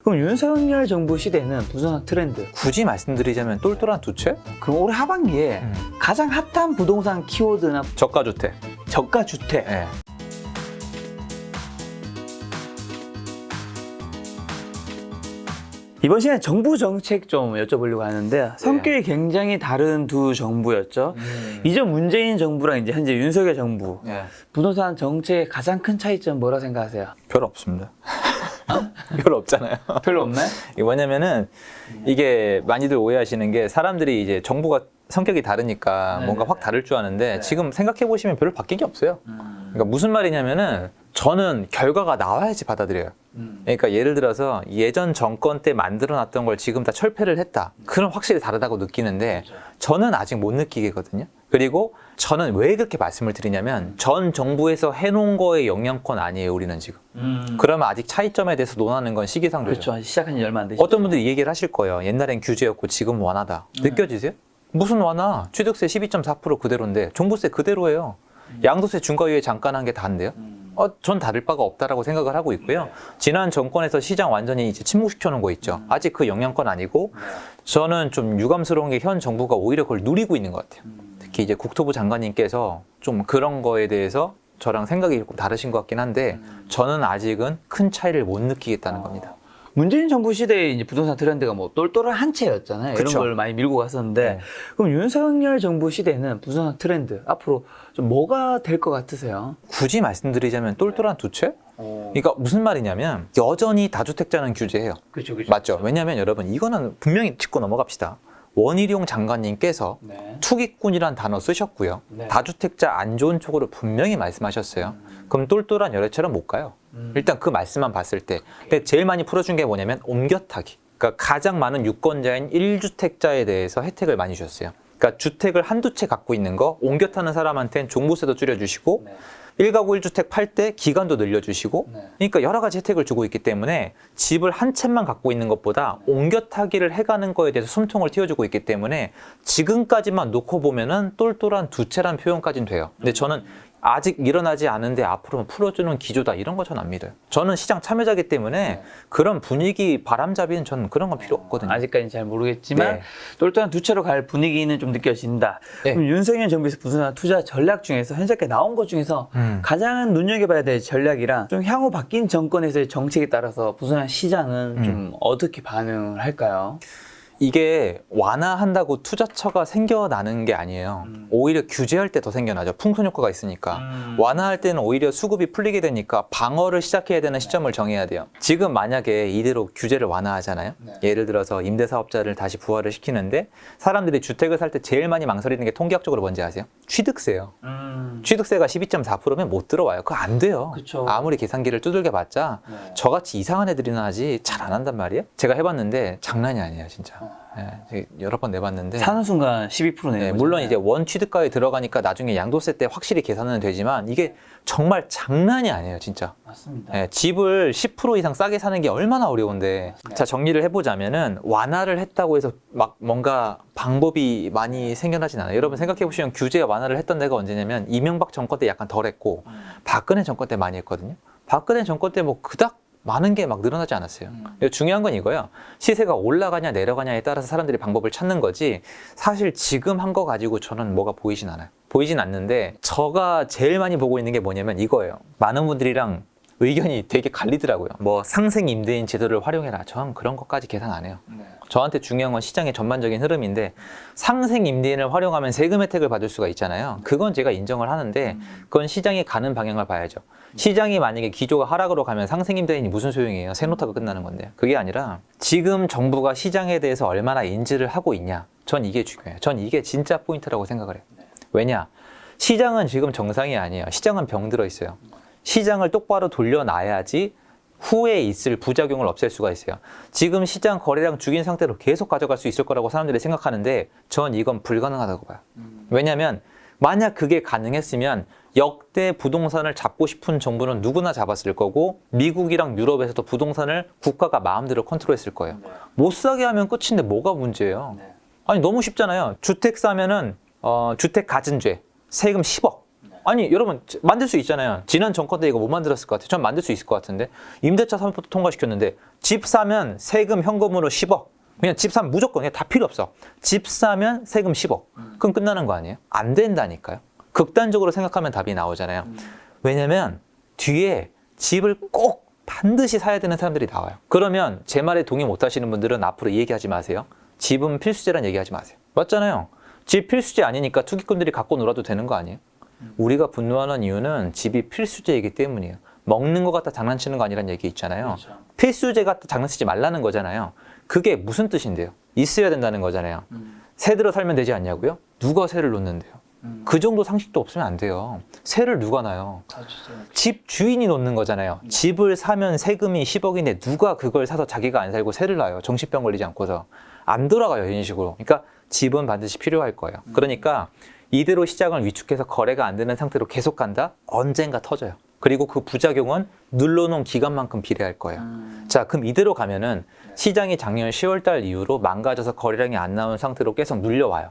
그럼 윤석열 정부 시대는 부동산 트렌드. 굳이 말씀드리자면 똘똘한 두 채? 그럼 올해 하반기에 가장 핫한 부동산 키워드나 저가주택. 저가 주택. 예. 이번 시간에 정부 정책 좀 여쭤보려고 하는데 성격이 굉장히 다른 두 정부였죠. 이전 문재인 정부랑 이제 현재 윤석열 정부 예. 부동산 정책의 가장 큰 차이점 뭐라 생각하세요? 별 없습니다. 별 없잖아요. 별로 없나요? 이게 뭐냐면은 이게 많이들 오해하시는 게 사람들이 이제 정부가 성격이 다르니까 뭔가 확 다를 줄 아는데 지금 생각해 보시면 별로 바뀐 게 없어요. 그러니까 무슨 말이냐면은 저는 결과가 나와야지 받아들여요. 그러니까 예를 들어서 예전 정권 때 만들어놨던 걸 지금 다 철폐를 했다. 그럼 확실히 다르다고 느끼는데 저는 아직 못 느끼거든요. 그리고 저는 왜 그렇게 말씀을 드리냐면 전 정부에서 해놓은 거에 영향권 아니에요, 우리는 지금. 그러면 아직 차이점에 대해서 논하는 건 시기상조죠. 그렇죠. 아직 시작한 지 얼마 안 되죠. 어떤 분들이 이 얘기를 하실 거예요. 옛날엔 규제였고 지금 완화다. 느껴지세요? 무슨 완화? 취득세 12.4% 그대로인데 종부세 그대로예요. 양도세 중과유예 잠깐 한 게 다인데요. 전 다를 바가 없다라고 생각을 하고 있고요. 지난 정권에서 시장 완전히 이제 침묵시켜 놓은 거 있죠. 아직 그 영향권 아니고 저는 좀 유감스러운 게 현 정부가 오히려 그걸 누리고 있는 것 같아요. 특히 이제 국토부 장관님께서 좀 그런 거에 대해서 저랑 생각이 조금 다르신 것 같긴 한데 저는 아직은 큰 차이를 못 느끼겠다는 겁니다. 문재인 정부 시대에 이제 부동산 트렌드가 뭐 똘똘한 한 채였잖아요. 그쵸. 이런 걸 많이 밀고 갔었는데 네. 그럼 윤석열 정부 시대는 부동산 트렌드 앞으로 좀 뭐가 될 것 같으세요? 굳이 말씀드리자면 똘똘한 두 채? 그러니까 무슨 말이냐면 여전히 다주택자는 규제해요. 그렇죠, 그렇죠. 맞죠? 왜냐하면 여러분 이거는 분명히 짚고 넘어갑시다. 원희룡 장관님께서 네. 투기꾼이란 단어 쓰셨고요. 네. 다주택자 안 좋은 쪽으로 분명히 말씀하셨어요. 그럼 똘똘한 열애처럼 못 가요. 일단 그 말씀만 봤을 때. 근데 제일 많이 풀어준 게 뭐냐면 옮겨타기. 그러니까 가장 많은 유권자인 1주택자에 대해서 혜택을 많이 주셨어요. 그러니까 주택을 한두 채 갖고 있는 거 옮겨 타는 사람한테는 종부세도 줄여주시고 네. 1가구 1주택 팔 때 기간도 늘려주시고 네. 그러니까 여러 가지 혜택을 주고 있기 때문에 집을 한 채만 갖고 있는 것보다 옮겨 타기를 해가는 거에 대해서 숨통을 틔워주고 있기 때문에 지금까지만 놓고 보면은 똘똘한 두 채란 표현까지는 돼요. 근데 저는 아직 일어나지 않은데 앞으로는 풀어주는 기조다 이런 거 전 안 믿어요. 저는 시장 참여자이기 때문에 그런 분위기 바람잡이는 저는 그런 건 필요 없거든요. 아직까지는 잘 모르겠지만 네. 똘똘한 두 채로 갈 분위기는 좀 느껴진다. 네. 그럼 윤석열 정부에서 부동산 투자 전략 중에서 현재까지 나온 것 중에서 가장 눈여겨봐야 될 전략이랑 좀 향후 바뀐 정권에서의 정책에 따라서 부동산 시장은 좀 어떻게 반응을 할까요? 이게 완화한다고 투자처가 생겨나는 게 아니에요. 오히려 규제할 때 더 생겨나죠. 풍선 효과가 있으니까. 완화할 때는 오히려 수급이 풀리게 되니까 방어를 시작해야 되는 시점을 정해야 돼요. 지금 만약에 이대로 규제를 완화하잖아요. 예를 들어서 임대사업자를 다시 부활을 시키는데 사람들이 주택을 살 때 제일 많이 망설이는 게 통계학적으로 뭔지 아세요? 취득세예요. 취득세가 12.4%면 못 들어와요. 그거 안 돼요. 그쵸. 아무리 계산기를 두들겨 봤자 저같이 이상한 애들이나 하지 잘 안 한단 말이에요. 제가 해봤는데 장난이 아니에요, 진짜. 네, 여러 번 내봤는데 사는 순간 12% 내는 네, 거죠. 물론 이제 원 취득가에 들어가니까 나중에 양도세 때 확실히 계산은 되지만 이게 정말 장난이 아니에요, 진짜. 맞습니다. 네, 집을 10% 이상 싸게 사는 게 얼마나 어려운데. 자, 정리를 해보자면은 완화를 했다고 해서 막 뭔가 방법이 많이 생겨나진 않아요. 여러분 생각해 보시면 규제 완화를 했던 데가 언제냐면 이명박 정권 때 약간 덜 했고 박근혜 정권 때 많이 했거든요. 박근혜 정권 때 뭐 그닥 많은 게 막 늘어나지 않았어요. 중요한 건 이거예요. 시세가 올라가냐 내려가냐에 따라서 사람들이 방법을 찾는 거지 사실 지금 한 거 가지고 저는 뭐가 보이진 않아요. 보이진 않는데 제가 제일 많이 보고 있는 게 뭐냐면 이거예요. 많은 분들이랑 의견이 되게 갈리더라고요. 뭐 상생 임대인 제도를 활용해라. 저는 그런 것까지 계산 안 해요. 저한테 중요한 건 시장의 전반적인 흐름인데 상생 임대인을 활용하면 세금 혜택을 받을 수가 있잖아요. 그건 제가 인정을 하는데 그건 시장이 가는 방향을 봐야죠. 시장이 만약에 기조가 하락으로 가면 상생 임대인이 무슨 소용이에요? 세 놓다가 끝나는 건데. 그게 아니라 지금 정부가 시장에 대해서 얼마나 인지를 하고 있냐. 전 이게 중요해요. 전 이게 진짜 포인트라고 생각을 해요. 왜냐? 시장은 지금 정상이 아니에요. 시장은 병들어 있어요. 시장을 똑바로 돌려놔야지 후에 있을 부작용을 없앨 수가 있어요. 지금 시장 거래량 죽인 상태로 계속 가져갈 수 있을 거라고 사람들이 생각하는데 전 이건 불가능하다고 봐요. 왜냐하면 만약 그게 가능했으면 역대 부동산을 잡고 싶은 정부는 누구나 잡았을 거고 미국이랑 유럽에서도 부동산을 국가가 마음대로 컨트롤했을 거예요. 못 사게 하면 끝인데 뭐가 문제예요? 아니 너무 쉽잖아요. 주택 사면은 주택 가진죄 세금 10억. 아니 여러분 만들 수 있잖아요. 지난 정권 때 이거 못 만들었을 것 같아요. 전 만들 수 있을 것 같은데. 임대차 3법도 통과시켰는데 집 사면 세금 현금으로 10억. 그냥 집 사면 무조건 그냥 다 필요 없어. 집 사면 세금 10억. 그럼 끝나는 거 아니에요? 안 된다니까요. 극단적으로 생각하면 답이 나오잖아요. 왜냐면 뒤에 집을 꼭 반드시 사야 되는 사람들이 나와요. 그러면 제 말에 동의 못 하시는 분들은 앞으로 이 얘기하지 마세요. 집은 필수제란 얘기하지 마세요. 맞잖아요. 집 필수제 아니니까 투기꾼들이 갖고 놀아도 되는 거 아니에요? 우리가 분노하는 이유는 집이 필수제이기 때문이에요. 먹는 거 갖다 장난치는 거 아니란 얘기 있잖아요. 그렇죠. 필수제 갖다 장난치지 말라는 거잖아요. 그게 무슨 뜻인데요? 있어야 된다는 거잖아요. 새 들어 살면 되지 않냐고요? 누가 새를 놓는데요? 그 정도 상식도 없으면 안 돼요. 새를 누가 놔요? 집 주인이 놓는 거잖아요. 집을 사면 세금이 10억인데 누가 그걸 사서 자기가 안 살고 새를 놔요? 정신병 걸리지 않고서. 안 돌아가요, 이런 식으로. 그러니까 집은 반드시 필요할 거예요. 그러니까 이대로 시장을 위축해서 거래가 안 되는 상태로 계속 간다? 언젠가 터져요. 그리고 그 부작용은 눌러놓은 기간만큼 비례할 거예요. 자, 그럼 이대로 가면은 시장이 작년 10월 달 이후로 망가져서 거래량이 안 나온 상태로 계속 눌려와요.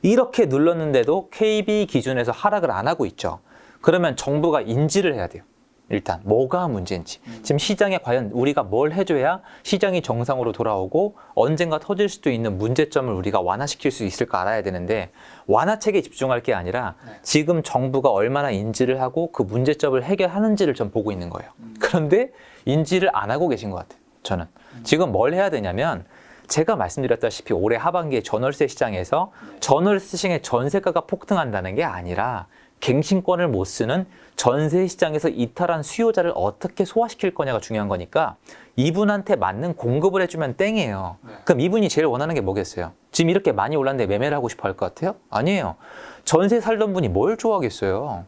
이렇게 눌렀는데도 KB 기준에서 하락을 안 하고 있죠. 그러면 정부가 인지를 해야 돼요. 일단 뭐가 문제인지. 지금 시장에 과연 우리가 뭘 해줘야 시장이 정상으로 돌아오고 언젠가 터질 수도 있는 문제점을 우리가 완화시킬 수 있을까 알아야 되는데 완화책에 집중할 게 아니라 지금 정부가 얼마나 인지를 하고 그 문제점을 해결하는지를 좀 보고 있는 거예요. 그런데 인지를 안 하고 계신 것 같아요. 저는. 지금 뭘 해야 되냐면 제가 말씀드렸다시피 올해 하반기에 전월세 시장에서 전월세 시장의 전세가가 폭등한다는 게 아니라 갱신권을 못 쓰는 전세 시장에서 이탈한 수요자를 어떻게 소화시킬 거냐가 중요한 거니까 이분한테 맞는 공급을 해주면 땡이에요. 그럼 이분이 제일 원하는 게 뭐겠어요? 지금 이렇게 많이 올랐는데 매매를 하고 싶어 할 것 같아요? 아니에요. 전세 살던 분이 뭘 좋아하겠어요?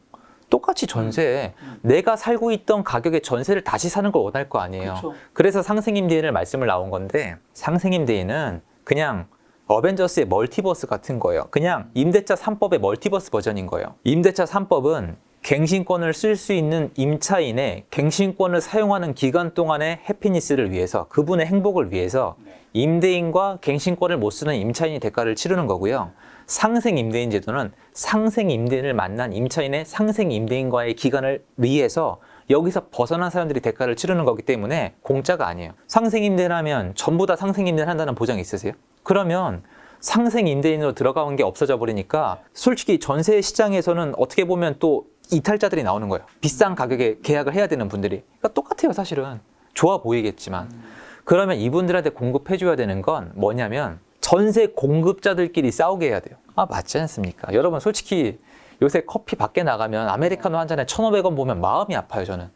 똑같이 전세, 내가 살고 있던 가격에 전세를 다시 사는 걸 원할 거 아니에요. 그쵸. 그래서 상생임대인을 말씀을 나온 건데 상생임대인은 그냥 어벤져스의 멀티버스 같은 거예요. 그냥 임대차 3법의 멀티버스 버전인 거예요. 임대차 3법은 갱신권을 쓸 수 있는 임차인의 갱신권을 사용하는 기간 동안의 해피니스를 위해서 그분의 행복을 위해서 임대인과 갱신권을 못 쓰는 임차인이 대가를 치르는 거고요. 상생임대인 제도는 상생임대인을 만난 임차인의 상생임대인과의 기간을 위해서 여기서 벗어난 사람들이 대가를 치르는 거기 때문에 공짜가 아니에요. 상생임대라면 전부 다 상생임대를 한다는 보장이 있으세요? 그러면 상생임대인으로 들어가는 게 없어져 버리니까 솔직히 전세 시장에서는 어떻게 보면 또 이탈자들이 나오는 거예요. 비싼 가격에 계약을 해야 되는 분들이. 그러니까 똑같아요, 사실은. 좋아 보이겠지만. 그러면 이분들한테 공급해줘야 되는 건 뭐냐면 전세 공급자들끼리 싸우게 해야 돼요. 아, 맞지 않습니까? 여러분 솔직히 요새 커피 밖에 나가면 아메리카노 한 잔에 1,500원 보면 마음이 아파요, 저는.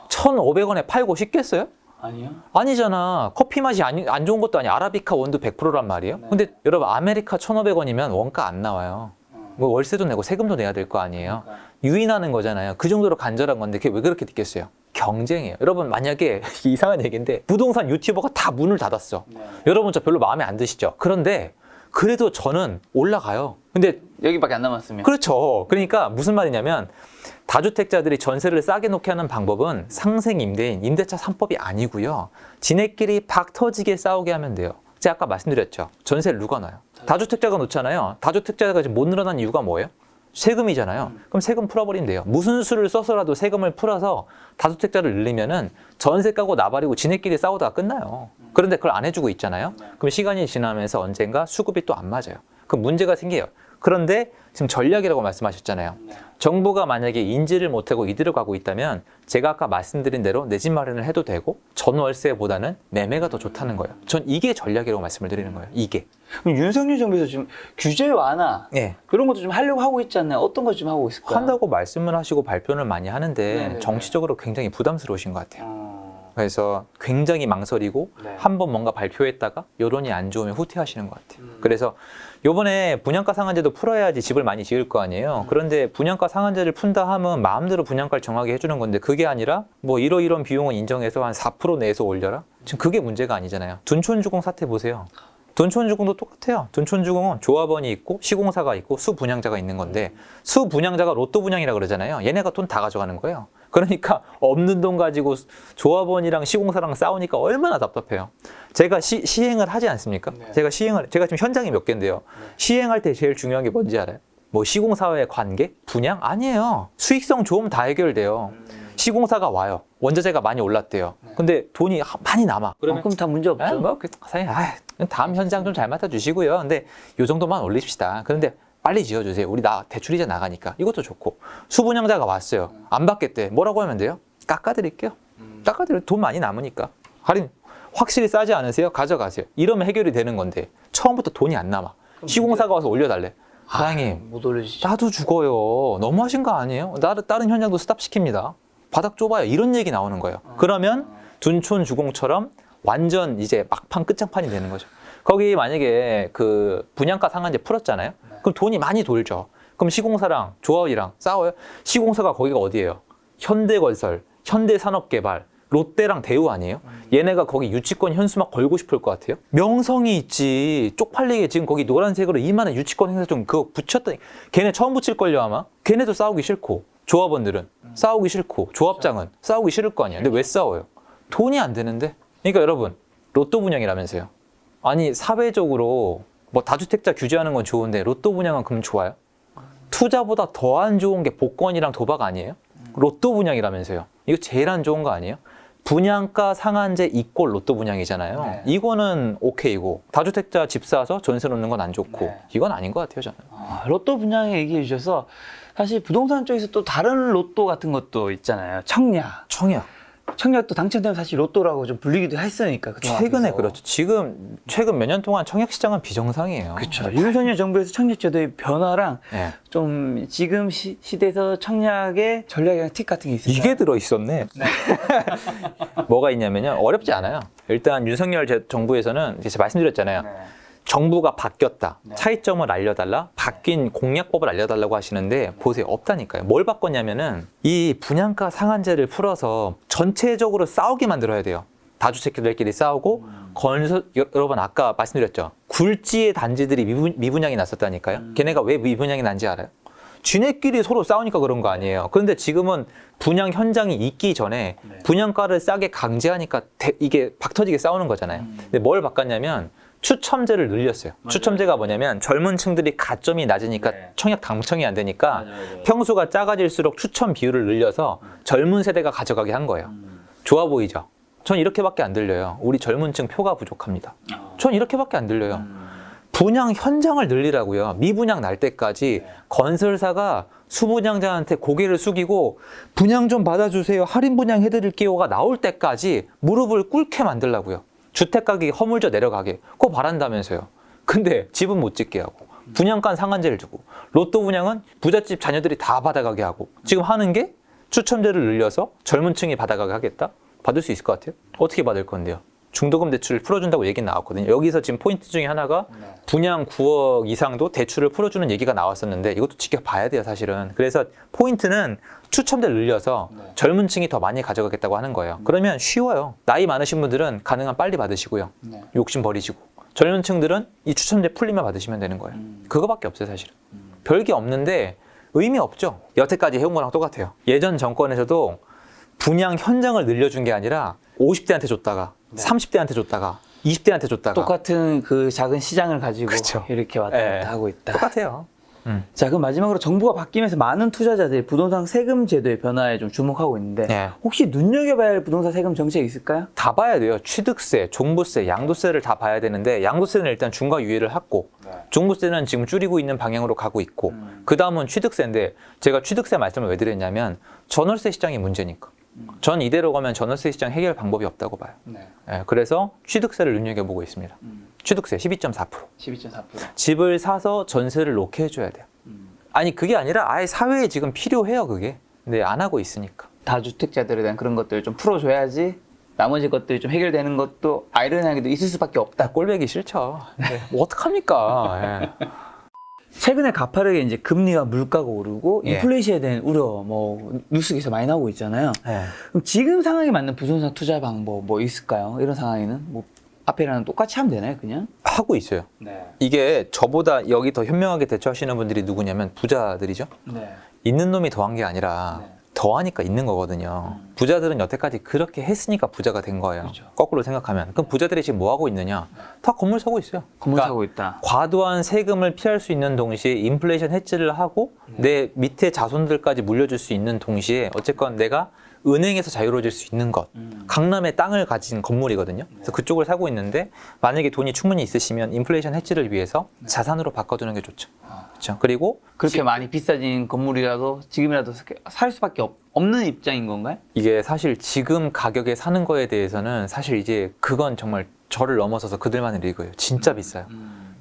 1,500원에 팔고 싶겠어요? 아니요. 아니잖아. 커피 맛이 안 좋은 것도 아니야. 아라비카 원두 100%란 말이에요. 근데 여러분 아메리카 1,500원이면 원가 안 나와요. 뭐 월세도 내고 세금도 내야 될 거 아니에요. 유인하는 거잖아요. 그 정도로 간절한 건데 그게 왜 그렇게 느꼈어요? 경쟁이에요. 여러분 만약에 이상한 얘기인데 부동산 유튜버가 다 문을 닫았어. 여러분 저 별로 마음에 안 드시죠? 그런데 그래도 저는 올라가요. 근데 여기밖에 안 남았으면. 그렇죠. 그러니까 무슨 말이냐면 다주택자들이 전세를 싸게 놓게 하는 방법은 상생임대인, 임대차 3법이 아니고요. 지네끼리 박 터지게 싸우게 하면 돼요. 제가 아까 말씀드렸죠. 전세를 누가 놔요? 다주택자가 놓잖아요. 다주택자가 지금 못 늘어난 이유가 뭐예요? 세금이잖아요. 그럼 세금 풀어버리면 돼요. 무슨 수를 써서라도 세금을 풀어서 다주택자를 늘리면은 전세 까고 나발이고 지네끼리 싸우다가 끝나요. 그런데 그걸 안 해주고 있잖아요. 그럼 시간이 지나면서 언젠가 수급이 또 안 맞아요. 그럼 문제가 생겨요. 그런데 지금 전략이라고 말씀하셨잖아요. 정부가 만약에 인지를 못하고 이대로 가고 있다면 제가 아까 말씀드린 대로 내 집 마련을 해도 되고 전월세보다는 매매가 더 좋다는 거예요. 전 이게 전략이라고 말씀을 드리는 거예요. 이게. 그럼 윤석열 정부에서 지금 규제 완화 그런 것도 좀 하려고 하고 있지 않나요? 어떤 거 좀 하고 있을까요? 한다고 말씀을 하시고 발표를 많이 하는데 네네네. 정치적으로 굉장히 부담스러우신 것 같아요. 그래서 굉장히 망설이고 한번 뭔가 발표했다가 여론이 안 좋으면 후퇴하시는 것 같아요. 그래서 요번에 분양가 상한제도 풀어야지 집을 많이 지을 거 아니에요. 그런데 분양가 상한제를 푼다 하면 마음대로 분양가를 정하게 해주는 건데 그게 아니라 뭐 이런 비용은 인정해서 한 4% 내에서 올려라? 지금 그게 문제가 아니잖아요. 둔촌주공 사태 보세요. 둔촌주공도 똑같아요. 둔촌주공은 조합원이 있고 시공사가 있고 수분양자가 있는 건데 수분양자가 로또 분양이라 그러잖아요. 얘네가 돈 다 가져가는 거예요. 그러니까 없는 돈 가지고 조합원이랑 시공사랑 싸우니까 얼마나 답답해요. 제가 시행을 하지 않습니까? 제가 지금 현장이 몇 개인데요. 시행할 때 제일 중요한 게 뭔지 알아요? 뭐 시공사와의 관계? 분양? 아니에요. 수익성 좋으면 다 해결돼요. 시공사가 와요. 원자재가 많이 올랐대요. 근데 돈이 많이 남아. 그럼 다 문제 없죠. 사장님, 다음 현장 좀 잘 맡아주시고요. 근데 요 정도만 올립시다. 그런데 빨리 지어주세요. 우리 대출이자 나가니까. 이것도 좋고. 수분양자가 왔어요. 안 받겠대. 뭐라고 하면 돼요? 깎아드릴게요. 깎아드릴게요. 돈 많이 남으니까. 할인 확실히 싸지 않으세요? 가져가세요. 이러면 해결이 되는 건데 처음부터 돈이 안 남아. 시공사가 와서 올려달래. 사장님, 못 올려주시죠. 나도 죽어요. 너무하신 거 아니에요? 다른 현장도 스탑시킵니다. 바닥 좁아요. 이런 얘기 나오는 거예요. 그러면 둔촌 주공처럼 완전 이제 막판 끝장판이 되는 거죠. 거기 만약에 그 분양가 상한제 풀었잖아요. 그럼 돈이 많이 돌죠. 그럼 시공사랑 조합이랑 싸워요. 시공사가 거기가 어디예요? 현대건설, 현대산업개발, 롯데랑 대우 아니에요? 얘네가 거기 유치권 현수막 걸고 싶을 것 같아요? 명성이 있지. 쪽팔리게 지금 거기 노란색으로 이만한 유치권 행사 좀 그거 붙였더니 걔네 처음 붙일걸요 아마? 걔네도 싸우기 싫고 조합원들은 싸우기 싫고 조합장은 싸우기 싫을 거 아니에요. 근데 왜 싸워요? 돈이 안 되는데. 그러니까 여러분 로또 분양이라면서요. 아니 사회적으로 뭐 다주택자 규제하는 건 좋은데 로또 분양은 그럼 좋아요? 투자보다 더 안 좋은 게 복권이랑 도박 아니에요? 로또 분양이라면서요. 이거 제일 안 좋은 거 아니에요? 분양가 상한제 이꼴 로또 분양이잖아요. 네. 이거는 오케이고 다주택자 집 사서 전세 놓는 건 안 좋고 네. 이건 아닌 것 같아요 저는. 로또 분양 얘기해 주셔서 사실 부동산 쪽에서 또 다른 로또 같은 것도 있잖아요. 청약. 청약도 당첨되면 사실 로또라고 좀 불리기도 했으니까. 그동안 최근에 앞에서. 그렇죠. 최근 몇 년 동안 청약 시장은 비정상이에요. 그렇죠. 윤석열 정부에서 청약 제도의 변화랑 네. 좀 지금 시대에서 청약의 전략이랑 팁 같은 게 있을까요? 이게 들어있었네. 뭐가 있냐면요. 어렵지 않아요. 일단 윤석열 정부에서는 제가 말씀드렸잖아요. 네. 정부가 바뀌었다. 네. 차이점을 알려달라. 바뀐 공약법을 알려달라고 하시는데 보세요. 없다니까요. 뭘 바꿨냐면은 이 분양가 상한제를 풀어서 전체적으로 싸우게 만들어야 돼요. 다주택자들끼리 싸우고 건설 여러분 아까 말씀드렸죠. 굴지의 단지들이 미분양이 났었다니까요. 걔네가 왜 미분양이 난지 알아요? 지네끼리 서로 싸우니까 그런 거 아니에요. 그런데 지금은 분양 현장이 있기 전에 분양가를 싸게 강제하니까 이게 박터지게 싸우는 거잖아요. 근데 뭘 바꿨냐면 추첨제를 늘렸어요. 맞아요. 추첨제가 뭐냐면 젊은 층들이 가점이 낮으니까 네. 청약 당첨이 안 되니까 맞아요. 평수가 작아질수록 추첨 비율을 늘려서 젊은 세대가 가져가게 한 거예요. 좋아 보이죠? 전 이렇게밖에 안 들려요. 우리 젊은 층 표가 부족합니다. 전 이렇게밖에 안 들려요. 분양 현장을 늘리라고요. 미분양 날 때까지 건설사가 수분양자한테 고개를 숙이고 분양 좀 받아주세요. 할인 분양 해드릴게요가 나올 때까지 무릎을 꿇게 만들라고요. 주택가격이 허물져 내려가게 그거 바란다면서요. 근데 집은 못 짓게 하고 분양가 상한제를 주고 로또 분양은 부잣집 자녀들이 다 받아가게 하고 지금 하는 게 추첨제를 늘려서 젊은 층이 받아가게 하겠다? 받을 수 있을 것 같아요? 어떻게 받을 건데요? 중도금 대출을 풀어준다고 얘기 나왔거든요. 여기서 지금 포인트 중에 하나가 분양 9억 이상도 대출을 풀어주는 얘기가 나왔었는데 이것도 지켜봐야 돼요 사실은. 그래서 포인트는 추첨제를 늘려서 젊은 층이 더 많이 가져가겠다고 하는 거예요. 그러면 쉬워요. 나이 많으신 분들은 가능한 빨리 받으시고요. 욕심 버리시고. 젊은 층들은 이 추첨제 풀리면 받으시면 되는 거예요. 그거밖에 없어요 사실은. 별게 없는데 의미 없죠. 여태까지 해온 거랑 똑같아요. 예전 정권에서도 분양 현장을 늘려준 게 아니라 50대한테 줬다가 30대한테 줬다가 20대한테 줬다가 똑같은 그 작은 시장을 가지고 그쵸. 이렇게 왔다 갔다 하고 있다. 똑같아요. 자, 그럼 마지막으로 정부가 바뀌면서 많은 투자자들이 부동산 세금 제도의 변화에 좀 주목하고 있는데 네. 혹시 눈여겨봐야 할 부동산 세금 정책이 있을까요? 다 봐야 돼요. 취득세, 종부세, 양도세를 다 봐야 되는데 양도세는 일단 중과 유예를 했고 종부세는 지금 줄이고 있는 방향으로 가고 있고 그 다음은 취득세인데 제가 취득세 말씀을 왜 드렸냐면 전월세 시장이 문제니까. 전 이대로 가면 전월세 시장 해결 방법이 없다고 봐요. 예, 그래서 취득세를 눈여겨보고 있습니다. 취득세 12.4%. 12.4%. 집을 사서 전세를 놓게 해줘야 돼요. 아니 그게 아니라 아예 사회에 지금 필요해요 그게. 근데 안 하고 있으니까. 다주택자들에 대한 그런 것들을 좀 풀어줘야지 나머지 것들이 좀 해결되는 것도 아이러니하게도 있을 수밖에 없다. 꼴배기 싫죠. 근데 뭐 어떡합니까. 예. 최근에 가파르게 이제 금리와 물가가 오르고 예. 인플레이션에 대한 우려 뭐 뉴스에서 많이 나오고 있잖아요. 예. 그럼 지금 상황에 맞는 부동산 투자 방법 뭐 있을까요? 이런 상황에는 뭐 앞에랑 똑같이 하면 되나요, 그냥? 하고 있어요. 네. 이게 저보다 여기 더 현명하게 대처하시는 분들이 누구냐면 부자들이죠. 네. 있는 놈이 더한 게 아니라 더하니까 있는 거거든요. 부자들은 여태까지 그렇게 했으니까 부자가 된 거예요. 그렇죠. 거꾸로 생각하면. 그럼 부자들이 지금 뭐 하고 있느냐? 다 건물 사고 있어요. 건물 그러니까 사고 있다. 과도한 세금을 피할 수 있는 동시에 인플레이션 해지를 하고 내 밑에 자손들까지 물려줄 수 있는 동시에 어쨌건 내가 은행에서 자유로워질 수 있는 것. 강남에 땅을 가진 건물이거든요. 그래서 그쪽을 사고 있는데 만약에 돈이 충분히 있으시면 인플레이션 해지를 위해서 자산으로 바꿔주는 게 좋죠. 그렇죠. 그리고 그렇게 많이 비싸진 건물이라도 지금이라도 살 수밖에 없는 입장인 건가요? 이게 사실 지금 가격에 사는 거에 대해서는 사실 이제 그건 정말 저를 넘어서서 그들만의 리그예요. 진짜 비싸요.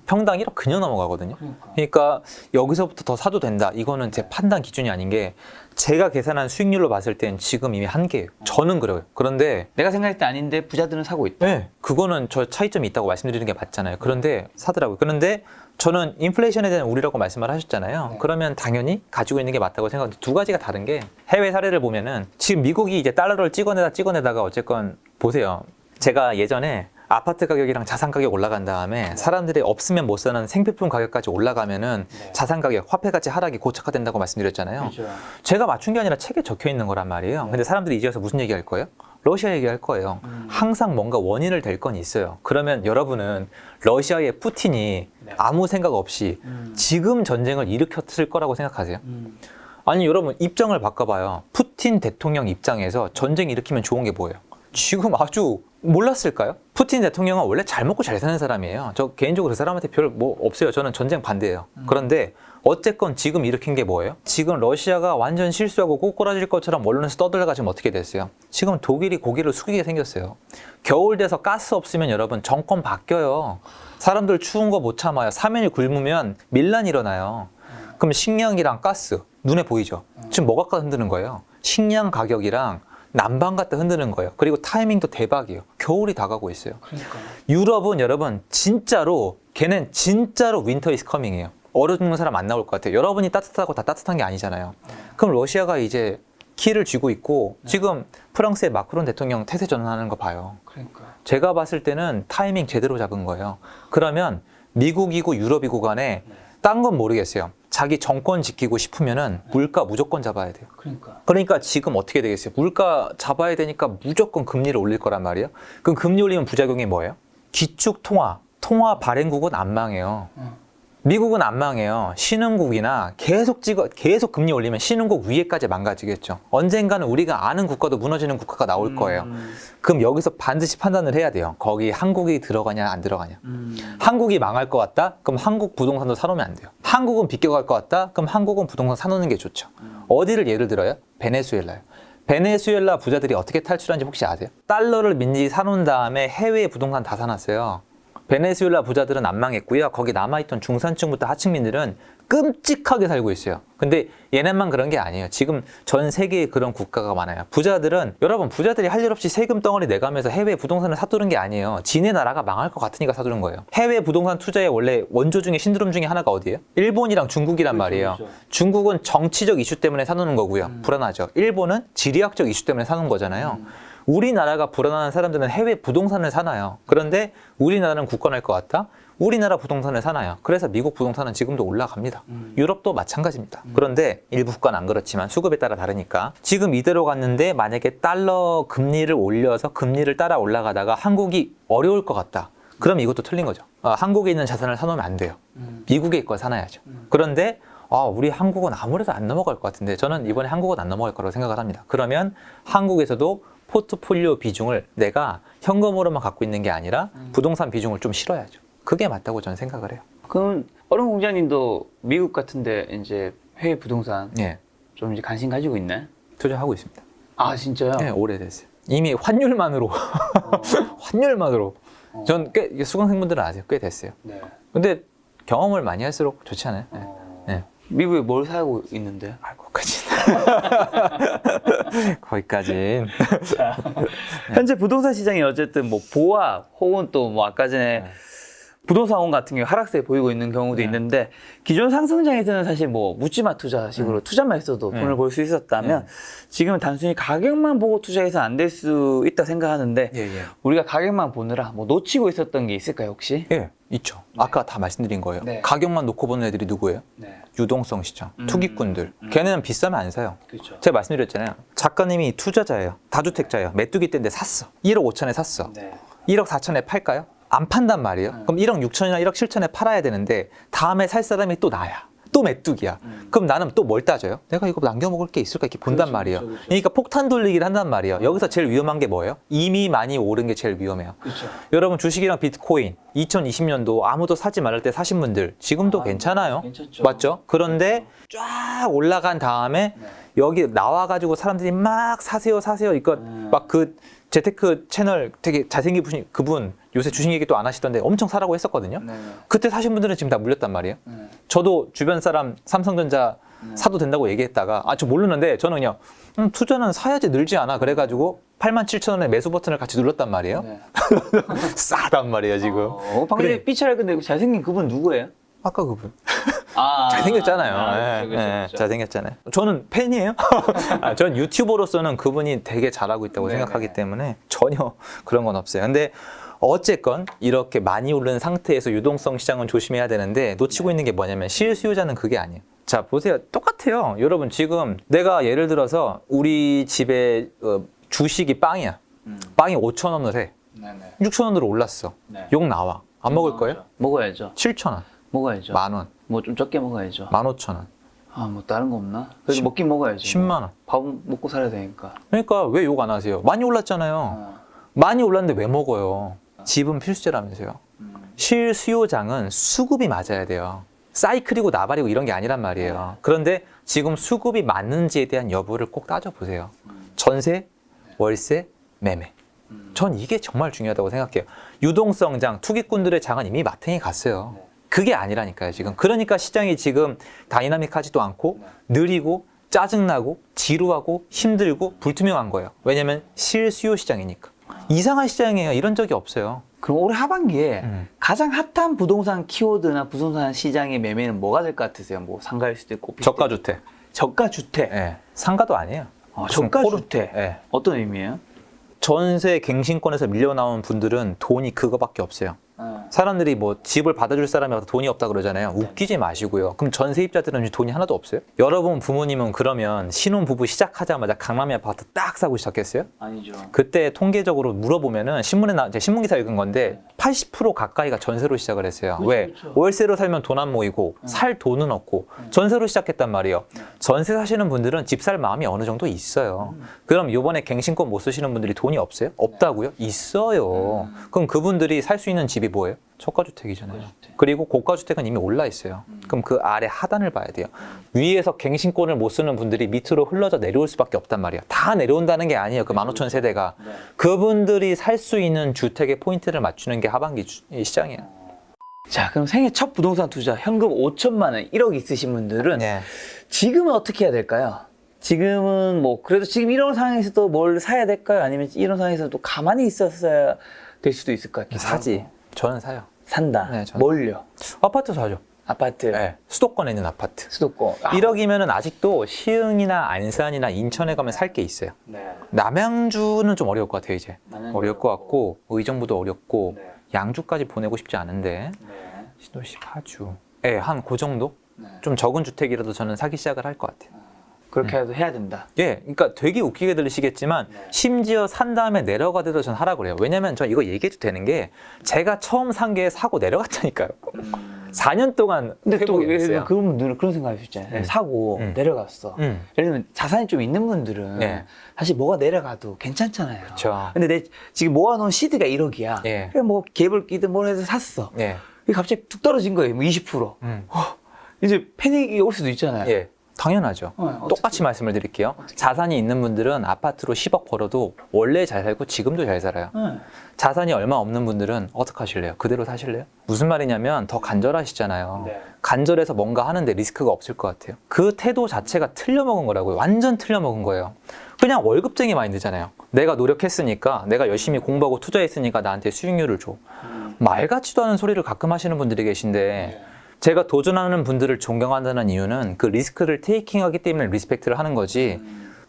평당 1억 그냥 넘어가거든요. 그러니까 여기서부터 더 사도 된다. 이거는 제 판단 기준이 아닌 게 제가 계산한 수익률로 봤을 땐 지금 이미 한계예요. 저는 그래요. 그런데 내가 생각할 때 아닌데 부자들은 사고 있다. 네, 그거는 저 차이점이 있다고 말씀드리는 게 맞잖아요. 그런데 사더라고요. 그런데 저는 인플레이션에 대한 우려라고 말씀을 하셨잖아요. 그러면 당연히 가지고 있는 게 맞다고 생각하는데 두 가지가 다른 게 해외 사례를 보면은 지금 미국이 이제 달러를 찍어내다가 어쨌건 보세요. 제가 예전에 아파트 가격이랑 자산 가격 올라간 다음에 사람들이 없으면 못 사는 생필품 가격까지 올라가면은 자산 가격, 화폐 가치 하락이 고착화된다고 말씀드렸잖아요. 그렇죠. 제가 맞춘 게 아니라 책에 적혀 있는 거란 말이에요. 근데 사람들이 이제 와서 무슨 얘기할 거예요? 러시아 얘기할 거예요. 항상 뭔가 원인을 댈 건 있어요. 그러면 여러분은 러시아의 푸틴이 아무 생각 없이 지금 전쟁을 일으켰을 거라고 생각하세요? 아니 여러분 입장을 바꿔봐요. 푸틴 대통령 입장에서 전쟁 일으키면 좋은 게 뭐예요? 지금 아주 몰랐을까요? 푸틴 대통령은 원래 잘 먹고 잘 사는 사람이에요. 저 개인적으로 그 사람한테 별 뭐 없어요. 저는 전쟁 반대예요. 그런데 어쨌건 지금 일으킨 게 뭐예요? 지금 러시아가 완전 실수하고 꼬꾸라질 것처럼 언론에서 떠들다가 지금 어떻게 됐어요? 지금 독일이 고개를 숙이게 생겼어요. 겨울 돼서 가스 없으면 여러분 정권 바뀌어요. 사람들 추운 거 못 참아요. 3일 굶으면 밀란 일어나요. 그럼 식량이랑 가스 눈에 보이죠? 지금 뭐가 흔드는 거예요? 식량 가격이랑 난방 갖다 흔드는 거예요. 그리고 타이밍도 대박이에요. 겨울이 다가고 있어요. 그러니까. 유럽은 여러분 진짜로 걔는 진짜로 윈터 이즈 커밍이에요. 얼어 죽는 사람 안 나올 것 같아요. 여러분이 따뜻하고 다 따뜻한 게 아니잖아요. 그럼 러시아가 이제 키를 쥐고 있고 지금 프랑스의 마크론 대통령 태세 전환하는 거 봐요. 그러니까. 제가 봤을 때는 타이밍 제대로 잡은 거예요. 그러면 미국이고 유럽이고 간에 딴 건 모르겠어요. 자기 정권 지키고 싶으면은 물가 무조건 잡아야 돼요. 그러니까 지금 어떻게 되겠어요? 물가 잡아야 되니까 무조건 금리를 올릴 거란 말이에요. 그럼 금리 올리면 부작용이 뭐예요? 기축 통화 발행국은 안 망해요. 미국은 안 망해요. 신흥국이나 계속 금리 올리면 신흥국 위에까지 망가지겠죠. 언젠가는 우리가 아는 국가도 무너지는 국가가 나올 거예요. 그럼 여기서 반드시 판단을 해야 돼요. 거기 한국이 들어가냐 안 들어가냐. 한국이 망할 것 같다? 그럼 한국 부동산도 사놓으면 안 돼요. 한국은 비껴갈 것 같다? 그럼 한국은 부동산 사놓는 게 좋죠. 어디를 예를 들어요? 베네수엘라요. 베네수엘라 부자들이 어떻게 탈출한지 혹시 아세요? 달러를 민지 사놓은 다음에 해외 부동산 다 사놨어요. 베네수엘라 부자들은 안 망했고요. 거기 남아있던 중산층부터 하층민들은 끔찍하게 살고 있어요. 근데 얘네만 그런 게 아니에요. 지금 전 세계에 그런 국가가 많아요. 부자들은 여러분 부자들이 할 일 없이 세금 덩어리 내가면서 해외 부동산을 사두는 게 아니에요. 지네 나라가 망할 것 같으니까 사두는 거예요. 해외 부동산 투자의 원래 원조 중에 신드롬 중에 하나가 어디예요? 일본이랑 중국이란 말이에요. 중국은 정치적 이슈 때문에 사두는 거고요. 불안하죠. 일본은 지리학적 이슈 때문에 사는 거잖아요. 우리나라가 불안한 사람들은 해외 부동산을 사나요. 그런데 우리나라는 굳건할 것 같다? 우리나라 부동산을 사나요. 그래서 미국 부동산은 지금도 올라갑니다. 유럽도 마찬가지입니다. 그런데 일부 국가는 안 그렇지만 수급에 따라 다르니까 지금 이대로 갔는데 만약에 달러 금리를 올려서 금리를 따라 올라가다가 한국이 어려울 것 같다. 그럼 이것도 틀린 거죠. 한국에 있는 자산을 사놓으면 안 돼요. 미국에 걸 사놔야죠. 그런데 우리 한국은 아무래도 안 넘어갈 것 같은데 저는 이번에 한국은 안 넘어갈 거라고 생각을 합니다. 그러면 한국에서도 포트폴리오 비중을 내가 현금으로만 갖고 있는 게 아니라 부동산 비중을 좀 실어야죠. 그게 맞다고 저는 생각을 해요. 그럼 어른 공장님도 미국 같은데 이제 해외 부동산 좀 이제 관심 가지고 있나요? 투자하고 있습니다. 아 진짜요? 네, 오래됐어요. 이미 환율만으로 환율만으로 전 꽤 수강생분들은 아세요. 꽤 됐어요. 네. 근데 경험을 많이 할수록 좋지 않아요? 네. 미국에 뭘 사고 있는데? 거기까진. 현재 부동산 시장이 어쨌든 뭐 보합 혹은 또 뭐 아까 전에 부동산원 같은 경우 하락세 보이고 있는 경우도 있는데 기존 상승장에서는 사실 뭐 묻지마 투자식으로 투자만 했어도 돈을 벌 수 있었다면 지금은 단순히 가격만 보고 투자해서 안 될 수 있다 생각하는데 우리가 가격만 보느라 뭐 놓치고 있었던 게 있을까요 혹시? 있죠. 아까 다 말씀드린 거예요. 네. 가격만 놓고 보는 애들이 누구예요? 네. 유동성 시장, 투기꾼들. 걔네는 비싸면 안 사요. 그렇죠. 제가 말씀드렸잖아요. 작가님이 투자자예요. 다주택자예요. 메뚜기 때인데 샀어. 1억 5천에 샀어. 네. 1억 4천에 팔까요? 안 판단 말이에요. 그럼 1억 6천이나 1억 7천에 팔아야 되는데 다음에 살 사람이 또 나야. 또 메뚜기야. 그럼 나는 또 뭘 따져요? 내가 이거 남겨 먹을 게 있을까 이렇게 본단 그렇죠, 말이에요. 그렇죠, 그렇죠. 그러니까 폭탄 돌리기를 한단 말이에요. 여기서 제일 위험한 게 뭐예요? 이미 많이 오른 게 제일 위험해요. 그렇죠. 여러분 주식이랑 비트코인 2020년도 아무도 사지 말할 때 사신 분들 지금도 괜찮아요. 괜찮죠. 맞죠? 그런데 쫙 올라간 다음에 네. 여기 나와가지고 사람들이 막 사세요 이거 막 그 재테크 채널 되게 잘생긴 분이 그분 요새 주식 얘기 또 안 하시던데 엄청 사라고 했었거든요. 네. 그때 사신 분들은 지금 다 물렸단 말이에요. 네. 저도 주변 사람 삼성전자 사도 된다고 얘기했다가 저 모르는데 저는 그냥 투자는 사야지 늘지 않아 그래가지고 87,000원에 매수 버튼을 같이 눌렀단 말이에요. 네. 싸단 말이에요 지금. 방금 그래. 삐처리 근데 잘생긴 그분 누구예요? 아까 그분 아, 잘생겼잖아요. 그렇죠, 예, 그렇죠. 잘생겼잖아요. 저는 팬이에요. 전 유튜버로서는 그분이 되게 잘하고 있다고 네네. 생각하기 때문에 전혀 그런 건 없어요. 근데 어쨌건 이렇게 많이 오른 상태에서 유동성 시장은 조심해야 되는데 놓치고 있는 게 뭐냐면 실수요자는 그게 아니에요. 자 보세요. 똑같아요. 여러분 지금 내가 예를 들어서 우리 집에 주식이 빵이야. 빵이 5,000원을 해. 네네. 6,000원으로 올랐어. 네. 욕 나와. 안 먹을 거예요? 먹어야죠. 7,000원, 먹어야죠. 만원, 뭐 좀 적게 먹어야죠. 15,000원, 아, 뭐 다른 거 없나? 그래도 먹긴 먹어야지. 10만 원. 밥 먹고 살아야 되니까. 그러니까 왜 욕 안 하세요? 많이 올랐잖아요. 많이 올랐는데 왜 먹어요? 집은 필수제라면서요. 실수요장은 수급이 맞아야 돼요. 사이클이고 나발이고 이런 게 아니란 말이에요. 그런데 지금 수급이 맞는지에 대한 여부를 꼭 따져보세요. 전세, 월세, 매매. 전 이게 정말 중요하다고 생각해요. 유동성장, 투기꾼들의 장은 이미 마탱이 갔어요. 그게 아니라니까요, 지금. 그러니까 시장이 지금 다이나믹하지도 않고 느리고 짜증나고 지루하고 힘들고 불투명한 거예요. 왜냐면 실수요 시장이니까. 이상한 시장이에요. 이런 적이 없어요. 그럼 올해 하반기에 가장 핫한 부동산 키워드나 부동산 시장의 매매는 뭐가 될 것 같으세요? 뭐 상가일 수도 있고. 저가주택. 저가주택. 예. 상가도 아니에요. 무슨 저가주택. 예. 어떤 의미예요? 전세 갱신권에서 밀려나온 분들은 돈이 그거밖에 없어요. 사람들이 뭐 집을 받아줄 사람이 없다 돈이 없다 그러잖아요. 웃기지 마시고요. 그럼 전세입자들은 돈이 하나도 없어요? 여러분 부모님은 그러면 신혼부부 시작하자마자 강남의 아파트 딱 사고 시작했어요? 아니죠. 그때 통계적으로 물어보면은 제가 신문기사 읽은 건데 80% 가까이가 전세로 시작을 했어요. 그렇죠, 왜? 그렇죠. 월세로 살면 돈 안 모이고 살 돈은 없고 전세로 시작했단 말이에요. 전세 사시는 분들은 집 살 마음이 어느 정도 있어요. 그럼 이번에 갱신권 못 쓰시는 분들이 돈이 없어요? 없다고요? 있어요. 그럼 그분들이 살 수 있는 집이 뭐예요? 저가주택이잖아요. 그리고 고가주택은 이미 올라 있어요. 그럼 그 아래 하단을 봐야 돼요. 위에서 갱신권을 못 쓰는 분들이 밑으로 흘러져 내려올 수밖에 없단 말이에요. 다 내려온다는 게 아니에요. 그 15,000 세대가. 그분들이 살 수 있는 주택의 포인트를 맞추는 게 하반기 시장이에요. 자, 그럼 생애 첫 부동산 투자 현금 5천만 원, 1억 있으신 분들은 네. 지금은 어떻게 해야 될까요? 지금은 뭐 그래도 지금 이런 상황에서도 뭘 사야 될까요? 아니면 이런 상황에서 또 가만히 있었어야 될 수도 있을 것 같기도 사지. 하고. 저는 사요. 산다. 네, 저는. 뭘요? 아파트 사죠. 아파트, 네. 수도권에 있는 아파트. 수도권. 1억이면은 아직도 시흥이나 안산이나 인천에 가면 살 게 있어요. 네. 남양주는 좀 어려울 것 같아요, 이제. 남양주 어려울 것 같고, 의정부도 어렵고, 네. 양주까지 보내고 싶지 않은데, 네. 신도시, 파주. 예, 한 그 정도? 네. 좀 적은 주택이라도 저는 사기 시작을 할 것 같아요. 그렇게 해도 해야 된다. 예, 그러니까 되게 웃기게 들리시겠지만, 네. 심지어 산 다음에 내려가더라도 전 하라 그래요. 왜냐면 저 이거 얘기해도 되는 게, 제가 처음 산 게 사고 내려갔다니까요. 4년 동안 근데 또 회복이 됐어요. 그런 분들은 그런 생각할 수 있잖아요. 사고 내려갔어. 예를 들면 자산이 좀 있는 분들은 네. 사실 뭐가 내려가도 괜찮잖아요. 그쵸. 근데 내 지금 모아놓은 시드가 1억이야. 예. 그래 뭐 갭을 끼든 뭘 해서 샀어. 예. 이게 갑자기 툭 떨어진 거예요. 뭐 20%. 이제 패닉이 올 수도 있잖아요. 예. 당연하죠. 어떻게- 똑같이 말씀을 드릴게요. 자산이 있는 분들은 아파트로 10억 벌어도 원래 잘 살고 지금도 잘 살아요. 네. 자산이 얼마 없는 분들은 어떻게 하실래요? 그대로 사실래요? 무슨 말이냐면 더 간절하시잖아요. 네. 간절해서 뭔가 하는데 리스크가 없을 것 같아요. 그 태도 자체가 틀려먹은 거라고요. 완전 틀려먹은 거예요. 그냥 월급쟁이 마인드잖아요. 내가 노력했으니까, 내가 열심히 공부하고 투자했으니까 나한테 수익률을 줘. 말 같지도 않은 소리를 가끔 하시는 분들이 계신데 제가 도전하는 분들을 존경한다는 이유는 그 리스크를 테이킹하기 때문에 리스펙트를 하는 거지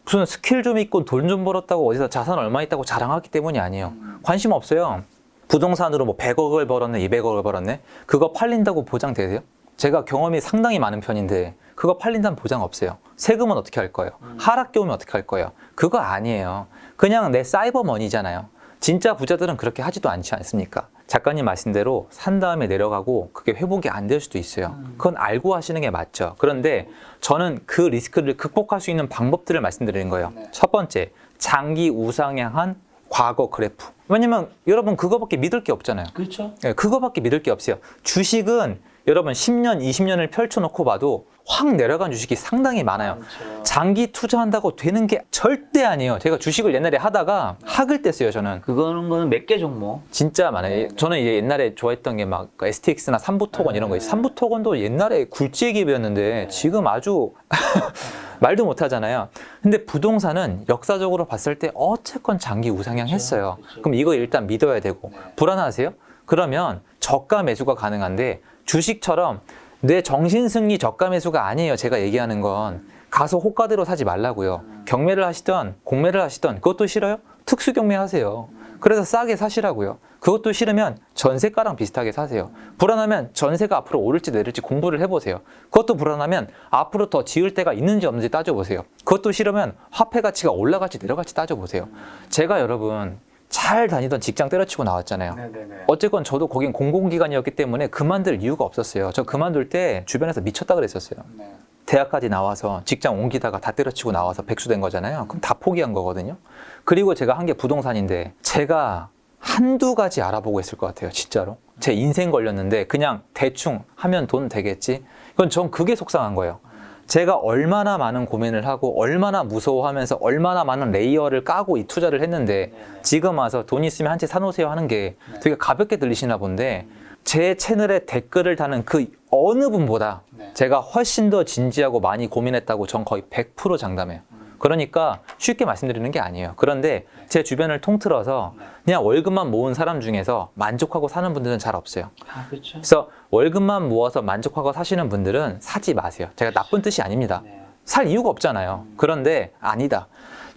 무슨 스킬 좀 있고 돈 좀 벌었다고 어디서 자산 얼마 있다고 자랑하기 때문이 아니에요. 관심 없어요. 부동산으로 뭐 100억을 벌었네, 200억을 벌었네. 그거 팔린다고 보장되세요? 제가 경험이 상당히 많은 편인데 그거 팔린다는 보장 없어요. 세금은 어떻게 할 거예요? 하락기 오면 어떻게 할 거예요? 그거 아니에요. 그냥 내 사이버머니잖아요. 진짜 부자들은 그렇게 하지도 않지 않습니까? 작가님 말씀대로 산 다음에 내려가고 그게 회복이 안 될 수도 있어요. 그건 알고 하시는 게 맞죠. 그런데 저는 그 리스크를 극복할 수 있는 방법들을 말씀드리는 거예요. 첫 번째, 장기 우상향한 과거 그래프. 왜냐면 여러분 그거밖에 믿을 게 없잖아요. 그렇죠. 네, 그거밖에 믿을 게 없어요. 주식은 여러분 10년, 20년을 펼쳐놓고 봐도 확 내려간 주식이 상당히 많아요. 그렇죠. 장기 투자한다고 되는 게 절대 아니에요. 제가 주식을 옛날에 하다가 학을 뗐어요, 저는. 그거는 몇 개 종목. 진짜 많아요. 저는 이제 옛날에 좋아했던 게 막 STX나 삼부토건 이런 거 있어요. 삼부토건도 옛날에 굴지의 기업이었는데 지금 아주 말도 못 하잖아요. 근데 부동산은 역사적으로 봤을 때 어쨌건 장기 우상향 했어요. 그럼 이거 일단 믿어야 되고. 불안하세요? 그러면 저가 매수가 가능한데 주식처럼 내 정신승리 저가 매수가 아니에요. 제가 얘기하는 건 가서 호가대로 사지 말라고요. 경매를 하시던 공매를 하시던 그것도 싫어요? 특수 경매 하세요. 그래서 싸게 사시라고요. 그것도 싫으면 전세가랑 비슷하게 사세요. 불안하면 전세가 앞으로 오를지 내릴지 공부를 해보세요. 그것도 불안하면 앞으로 더 지을 때가 있는지 없는지 따져보세요. 그것도 싫으면 화폐 가치가 올라갈지 내려갈지 따져보세요. 제가 여러분 잘 다니던 직장 때려치고 나왔잖아요. 네네네. 어쨌건 저도 거긴 공공기관이었기 때문에 그만둘 이유가 없었어요. 저 그만둘 때 주변에서 미쳤다 그랬었어요. 네. 대학까지 나와서 직장 옮기다가 다 때려치고 나와서 백수 된 거잖아요. 그럼 다 포기한 거거든요. 그리고 제가 한 게 부동산인데 제가 한두 가지 알아보고 있을 것 같아요. 진짜로. 제 인생 걸렸는데 그냥 대충 하면 돈 되겠지. 그건 전 그게 속상한 거예요. 제가 얼마나 많은 고민을 하고 얼마나 무서워하면서 얼마나 많은 레이어를 까고 이 투자를 했는데 지금 와서 돈 있으면 한 채 사놓으세요 하는 게 되게 가볍게 들리시나 본데 제 채널에 댓글을 다는 그 어느 분보다 제가 훨씬 더 진지하고 많이 고민했다고 전 거의 100% 장담해요. 그러니까 쉽게 말씀드리는 게 아니에요. 그런데 제 주변을 통틀어서 그냥 월급만 모은 사람 중에서 만족하고 사는 분들은 잘 없어요. 아, 그렇죠. 그래서 월급만 모아서 만족하고 사시는 분들은 사지 마세요. 제가 나쁜 뜻이 아닙니다. 살 이유가 없잖아요. 그런데 아니다.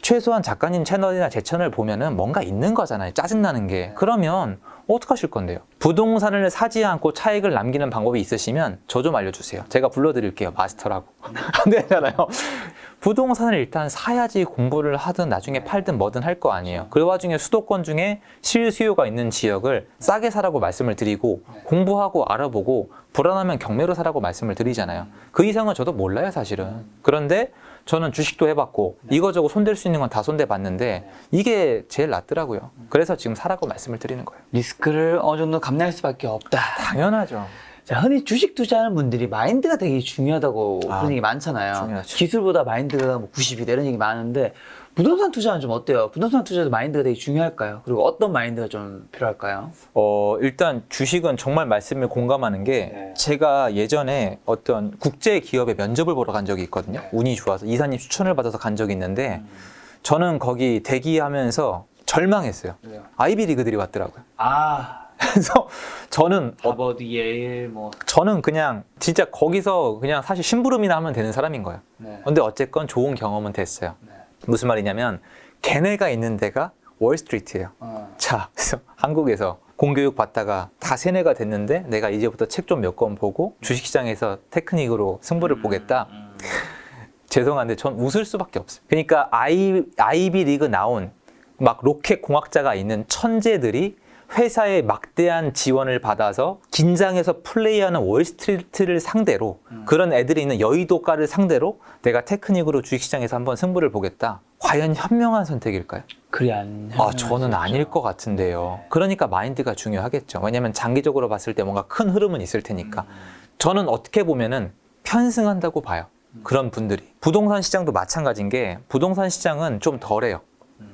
최소한 작가님 채널이나 제 채널 보면은 뭔가 있는 거잖아요. 짜증나는 게. 그러면 어떡하실 건데요? 부동산을 사지 않고 차익을 남기는 방법이 있으시면 저 좀 알려주세요. 제가 불러드릴게요. 마스터라고. 안 되잖아요. 부동산을 일단 사야지 공부를 하든 나중에 팔든 뭐든 할 거 아니에요. 그 와중에 수도권 중에 실수요가 있는 지역을 싸게 사라고 말씀을 드리고 공부하고 알아보고 불안하면 경매로 사라고 말씀을 드리잖아요. 그 이상은 저도 몰라요, 사실은. 그런데 저는 주식도 해봤고 이거저거 손댈 수 있는 건 다 손대봤는데 이게 제일 낫더라고요. 그래서 지금 사라고 말씀을 드리는 거예요. 리스크를 어느 정도 감내할 수밖에 없다. 당연하죠. 자, 흔히 주식 투자하는 분들이 마인드가 되게 중요하다고 아, 그런 얘기 많잖아요. 중요하죠. 기술보다 마인드가 뭐 90이다 이런 얘기 많은데 부동산 투자는 좀 어때요? 부동산 투자도 마인드가 되게 중요할까요? 그리고 어떤 마인드가 좀 필요할까요? 일단 주식은 정말 말씀에 공감하는 게 제가 예전에 어떤 국제 기업의 면접을 보러 간 적이 있거든요. 운이 좋아서 이사님 추천을 받아서 간 적이 있는데 저는 거기 대기하면서 절망했어요. 왜요? 아이비리그들이 왔더라고요. 아, 그래서 저는 하버드, 예일, 뭐. 저는 그냥 진짜 거기서 그냥 사실 심부름이나 하면 되는 사람인 거예요. 네. 근데 어쨌건 좋은 경험은 됐어요. 네. 무슨 말이냐면 걔네가 있는 데가 월스트리트예요. 자, 그래서 한국에서 공교육 받다가 다 세뇌가 됐는데 내가 이제부터 책 좀 몇 권 보고 주식시장에서 테크닉으로 승부를 보겠다. 죄송한데 전 웃을 수밖에 없어요. 그러니까 아이비리그 나온 막 로켓 공학자가 있는 천재들이 회사의 막대한 지원을 받아서 긴장해서 플레이하는 월스트리트를 상대로 그런 애들이 있는 여의도가를 상대로 내가 테크닉으로 주식시장에서 한번 승부를 보겠다. 과연 현명한 선택일까요? 그리 안. 저는 아닐 것 같은데요. 그러니까 마인드가 중요하겠죠. 왜냐하면 장기적으로 봤을 때 뭔가 큰 흐름은 있을 테니까. 저는 어떻게 보면은 편승한다고 봐요. 그런 분들이. 부동산 시장도 마찬가지인 게 부동산 시장은 좀 덜해요.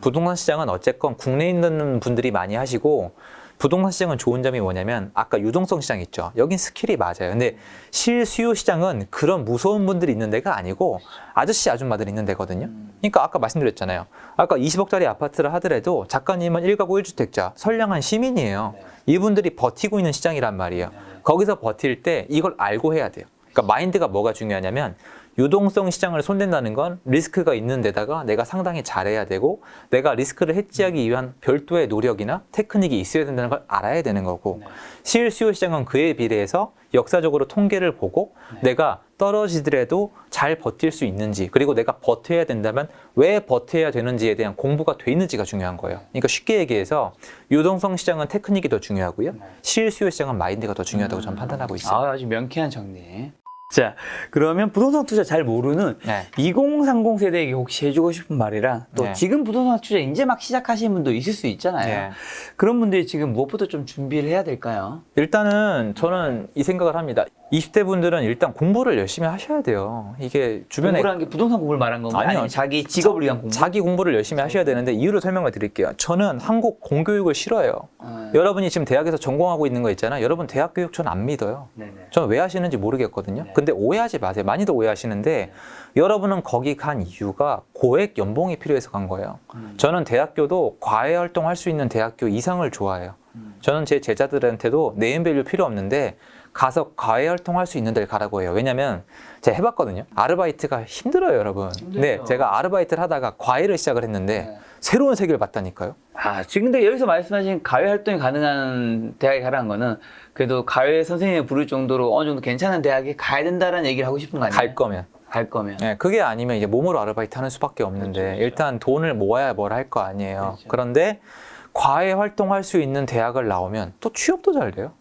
부동산 시장은 어쨌건 국내에 있는 분들이 많이 하시고 부동산 시장은 좋은 점이 뭐냐면 아까 유동성 시장 있죠. 여긴 스킬이 맞아요. 근데 실수요 시장은 그런 무서운 분들이 있는 데가 아니고 아저씨 아줌마들이 있는 데거든요. 그러니까 아까 말씀드렸잖아요. 아까 20억짜리 아파트를 하더라도 작가님은 1가구 1주택자 선량한 시민이에요. 이분들이 버티고 있는 시장이란 말이에요. 거기서 버틸 때 이걸 알고 해야 돼요. 그러니까 마인드가 뭐가 중요하냐면 유동성 시장을 손댄다는 건 리스크가 있는 데다가 내가 상당히 잘해야 되고 내가 리스크를 해지하기 위한 별도의 노력이나 테크닉이 있어야 된다는 걸 알아야 되는 거고 네. 실수요 시장은 그에 비례해서 역사적으로 통계를 보고 내가 떨어지더라도 잘 버틸 수 있는지 그리고 내가 버텨야 된다면 왜 버텨야 되는지에 대한 공부가 돼 있는지가 중요한 거예요. 그러니까 쉽게 얘기해서 유동성 시장은 테크닉이 더 중요하고요. 실수요 시장은 마인드가 더 중요하다고 저는 판단하고 있어요. 아주 명쾌한 정리. 자, 그러면 부동산 투자 잘 모르는 네. 2030 세대에게 혹시 해주고 싶은 말이랑 또 네. 지금 부동산 투자 이제 막 시작하시는 분도 있을 수 있잖아요. 네. 그런 분들이 지금 무엇부터 좀 준비를 해야 될까요? 일단은 저는 이 생각을 합니다. 20대 분들은 일단 공부를 열심히 하셔야 돼요. 이게 주변에 공부라는 게 부동산 공부를 말한 건가요? 아니요. 아니면 자기 직업을 위한 공부? 자기 공부를 열심히 하셔야 되는데 이유를 설명을 드릴게요. 저는 한국 공교육을 싫어해요. 여러분이 지금 대학에서 전공하고 있는 거 있잖아요. 여러분 대학 교육 전 안 믿어요. 네네. 저는 왜 하시는지 모르겠거든요. 네. 근데 오해하지 마세요. 많이들 오해하시는데 여러분은 거기 간 이유가 고액 연봉이 필요해서 간 거예요. 저는 대학교도 과외 활동할 수 있는 대학교 이상을 좋아해요. 저는 제 제자들한테도 네임밸류 필요 없는데 가서 과외 활동할 수 있는 데를 가라고 해요. 왜냐면 제가 해봤거든요. 아르바이트가 힘들어요, 여러분. 힘들죠. 네, 제가 아르바이트를 하다가 과외를 시작을 했는데 네. 새로운 세계를 봤다니까요. 아, 지금 근데 여기서 말씀하신 가외 활동이 가능한 대학에 가라는 거는 그래도 가외 선생님을 부를 정도로 어느 정도 괜찮은 대학에 가야 된다는 얘기를 하고 싶은 거 아니에요? 갈 거면. 갈 거면. 네, 그게 아니면 이제 몸으로 아르바이트 하는 수밖에 없는데 그렇죠. 일단 돈을 모아야 뭘 할 거 아니에요. 그렇죠. 그런데 과외 활동할 수 있는 대학을 나오면 또 취업도 잘 돼요.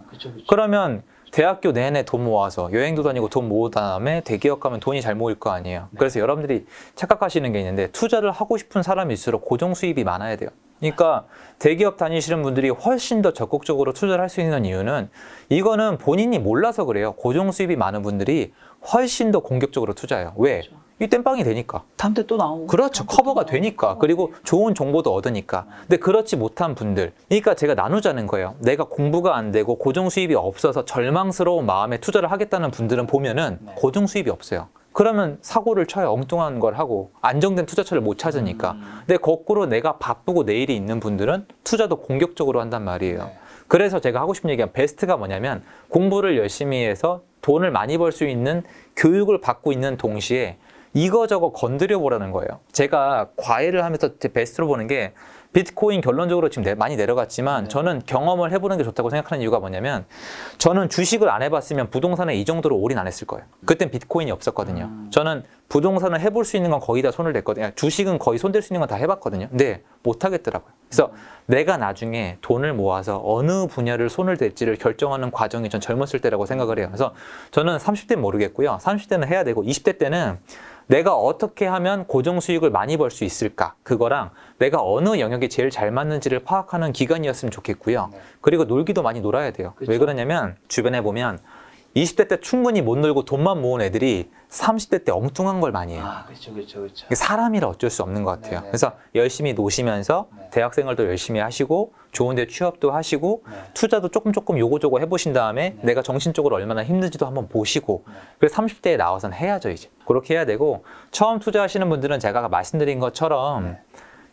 그렇죠, 그렇죠. 그러면 대학교 내내 돈 모아서 여행도 다니고 돈 모은 다음에 대기업 가면 돈이 잘 모일 거 아니에요. 그래서 여러분들이 착각하시는 게 있는데 투자를 하고 싶은 사람일수록 고정 수입이 많아야 돼요. 그러니까 대기업 다니시는 분들이 훨씬 더 적극적으로 투자를 할 수 있는 이유는 이거는 본인이 몰라서 그래요. 고정 수입이 많은 분들이 훨씬 더 공격적으로 투자해요. 왜? 이 땜빵이 되니까. 다음 때 또 나오고. 그렇죠. 커버가 되니까. 그리고 좋은 정보도 얻으니까. 근데 그렇지 못한 분들. 그러니까 제가 나누자는 거예요. 내가 공부가 안 되고 고정 수입이 없어서 절망스러운 마음에 투자를 하겠다는 분들은 보면은 고정 수입이 없어요. 그러면 사고를 쳐요. 엉뚱한 걸 하고 안정된 투자처를 못 찾으니까. 근데 거꾸로 내가 바쁘고 내일이 있는 분들은 투자도 공격적으로 한단 말이에요. 그래서 제가 하고 싶은 얘기가 베스트가 뭐냐면 공부를 열심히 해서 돈을 많이 벌 수 있는 교육을 받고 있는 동시에 이거저거 건드려 보라는 거예요. 제가 과외를 하면서 제 베스트로 보는 게 비트코인 결론적으로 지금 많이 내려갔지만 저는 경험을 해보는 게 좋다고 생각하는 이유가 뭐냐면 저는 주식을 안 해봤으면 부동산에 이 정도로 올인 안 했을 거예요. 그땐 비트코인이 없었거든요. 저는 부동산을 해볼 수 있는 건 거의 다 손을 댔거든요. 주식은 거의 손댈 수 있는 건 다 해봤거든요. 근데 못 하겠더라고요. 그래서 내가 나중에 돈을 모아서 어느 분야를 손을 댈지를 결정하는 과정이 전 젊었을 때라고 생각을 해요. 그래서 저는 30대는 모르겠고요. 30대는 해야 되고 20대 때는 내가 어떻게 하면 고정 수익을 많이 벌 수 있을까? 그거랑 내가 어느 영역이 제일 잘 맞는지를 파악하는 기간이었으면 좋겠고요. 그리고 놀기도 많이 놀아야 돼요. 그렇죠. 왜 그러냐면 주변에 보면 20대 때 충분히 못 놀고 돈만 모은 애들이 30대 때 엉뚱한 걸 많이 해요. 아, 그렇죠, 그렇죠, 그렇죠. 이게 사람이라 어쩔 수 없는 것 같아요. 네네. 그래서 열심히 노시면서 대학생활도 열심히 하시고 좋은 데 취업도 하시고 투자도 조금 요거저거 해보신 다음에 내가 정신적으로 얼마나 힘든지도 한번 보시고 그래서 30대에 나와서는 해야죠 이제. 그렇게 해야 되고 처음 투자하시는 분들은 제가 말씀드린 것처럼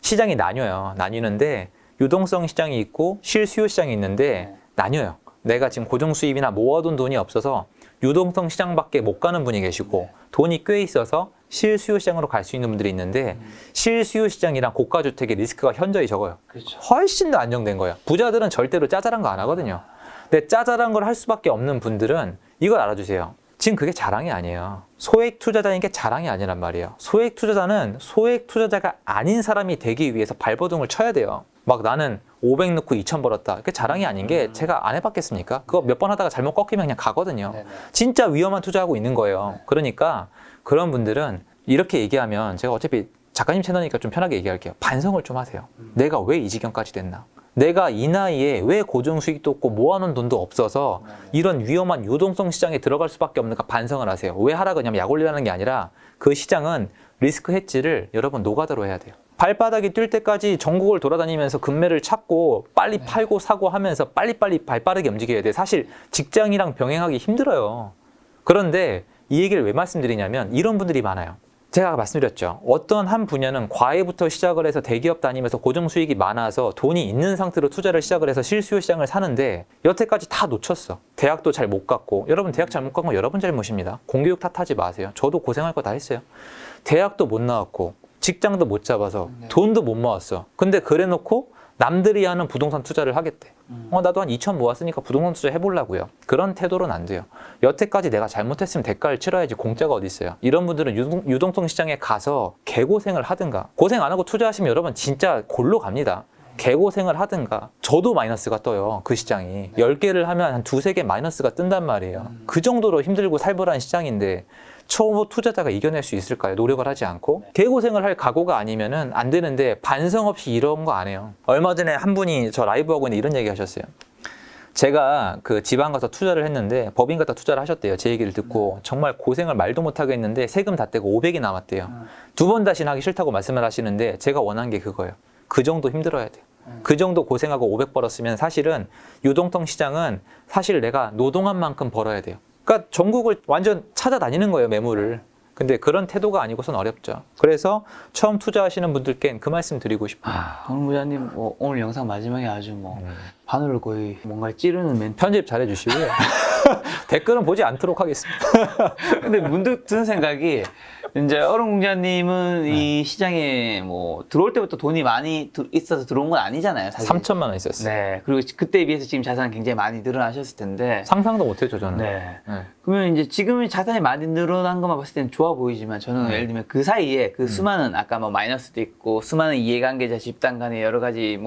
시장이 나뉘어요. 나뉘는데 유동성 시장이 있고 실수요 시장이 있는데 나뉘어요. 내가 지금 고정 수입이나 모아둔 돈이 없어서 유동성 시장밖에 못 가는 분이 계시고 돈이 꽤 있어서 실수요 시장으로 갈 수 있는 분들이 있는데 실수요 시장이랑 고가주택의 리스크가 현저히 적어요. 그렇죠. 훨씬 더 안정된 거예요. 부자들은 절대로 짜잘한 거 안 하거든요. 근데 짜잘한 걸 할 수밖에 없는 분들은 이걸 알아주세요. 지금 그게 자랑이 아니에요. 소액 투자자인 게 자랑이 아니란 말이에요. 소액 투자자는 소액 투자자가 아닌 사람이 되기 위해서 발버둥을 쳐야 돼요. 막 나는 500 넣고 2000 벌었다. 그게 자랑이 아닌 게 제가 안 해봤겠습니까? 그거 몇 번 하다가 잘못 꺾이면 그냥 가거든요. 네네. 진짜 위험한 투자하고 있는 거예요. 그러니까 그런 분들은 이렇게 얘기하면 제가 어차피 작가님 채널이니까 좀 편하게 얘기할게요. 반성을 좀 하세요. 내가 왜 이 지경까지 됐나? 내가 이 나이에 왜 고정 수익도 없고 모아놓은 돈도 없어서 이런 위험한 유동성 시장에 들어갈 수밖에 없는가 반성을 하세요. 왜 하라 그러냐면 약 올리라는 게 아니라 그 시장은 리스크 헤지를 여러분 노가다로 해야 돼요. 발바닥이 뛸 때까지 전국을 돌아다니면서 금매를 찾고 빨리 팔고 사고 하면서 빨리빨리 발빠르게 움직여야 돼. 사실 직장이랑 병행하기 힘들어요. 그런데 이 얘기를 왜 말씀드리냐면 이런 분들이 많아요. 제가 말씀드렸죠. 어떤 한 분야는 과외부터 시작을 해서 대기업 다니면서 고정 수익이 많아서 돈이 있는 상태로 투자를 시작을 해서 실수요 시장을 사는데 여태까지 다 놓쳤어. 대학도 잘 못 갔고. 여러분 대학 잘 못 간 건 여러분 잘못입니다. 공교육 탓하지 마세요. 저도 고생할 거 다 했어요. 대학도 못 나왔고 직장도 못 잡아서 돈도 못 모았어. 근데 그래 놓고 남들이 하는 부동산 투자를 하겠대. 나도 한 2천 모았으니까 부동산 투자 해보려고요. 그런 태도로는 안 돼요. 여태까지 내가 잘못했으면 대가를 치러야지 공짜가 어디 있어요. 이런 분들은 유동성 시장에 가서 개고생을 하든가, 고생 안 하고 투자하시면 여러분 진짜 골로 갑니다. 개고생을 하든가. 저도 마이너스가 떠요. 그 시장이 10개를 하면 한 2-3개 마이너스가 뜬단 말이에요. 그 정도로 힘들고 살벌한 시장인데 초보 투자자가 이겨낼 수 있을까요? 노력을 하지 않고. 개고생을 할 각오가 아니면은 안 되는데 반성 없이 이런 거 안 해요. 얼마 전에 한 분이 저 라이브 하고 있는데 이런 얘기 하셨어요. 제가 그 지방 가서 투자를 했는데 법인 갖다 투자를 하셨대요. 제 얘기를 듣고 정말 고생을 말도 못하게 했는데 세금 다 떼고 500이 남았대요. 2번 다시는 하기 싫다고 말씀을 하시는데 제가 원한 게 그거예요. 그 정도 힘들어야 돼요. 그 정도 고생하고 500 벌었으면 사실은 유동성 시장은 사실 내가 노동한 만큼 벌어야 돼요. 그러니까 전국을 완전 찾아다니는 거예요, 매물을. 근데 그런 태도가 아니고선 어렵죠. 그래서 처음 투자하시는 분들께는 그 말씀 드리고 싶어요. 황 부장님 오늘 영상 마지막에 아주 바늘을 거의 뭔가를 찌르는 멘트. 편집 잘 해주시고요. 댓글은 보지 않도록 하겠습니다. 근데 문득 드는 생각이 이제 얼음공자님은 이 시장에 들어올 때부터 돈이 많이 있어서 들어온 건 아니잖아요, 사실. 3천만 원 있었어요. 네. 그리고 그때에 비해서 지금 자산은 굉장히 많이 늘어나셨을 텐데. 상상도 못했죠, 저는. 네. 네. 그러면 이제 지금 자산이 많이 늘어난 것만 봤을 때는 좋아 보이지만 저는 예를 들면 그 사이에 그 수많은 아까 마이너스도 있고 수많은 이해관계자 집단 간에 여러 가지